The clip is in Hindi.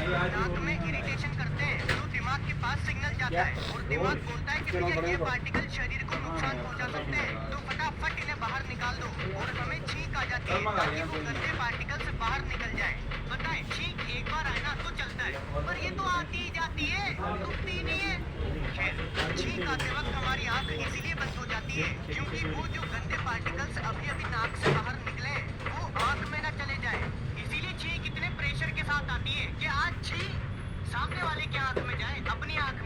नाक में इरिटेशन करते हैं तो दिमाग के पास सिग्नल जाता है और दिमाग बोलता है कि भैया ये पार्टिकल शरीर को नुकसान पहुंचा सकते हैं, तो फटाफट इन्हें बाहर निकाल दो और हमें छींक आ जाती है ताकि वो गंदे पार्टिकल से बाहर निकल जाए। बताएं, छींक एक बार आए ना तो चलता है, पर ये तो आती ही जाती है, रुकती नहीं है। खैर, छींक आते वक्त हमारी आंख इसीलिए बंद हो जाती है क्योंकि वो जो गंदे पार्टिकल्स अभी अभी नाक से बाहर निकले वो आंख में न चले जाए। इसीलिए छींक इतने प्रेशर के साथ आती है कि आज छींक सामने वाले की आंख में जाए, अपनी आंख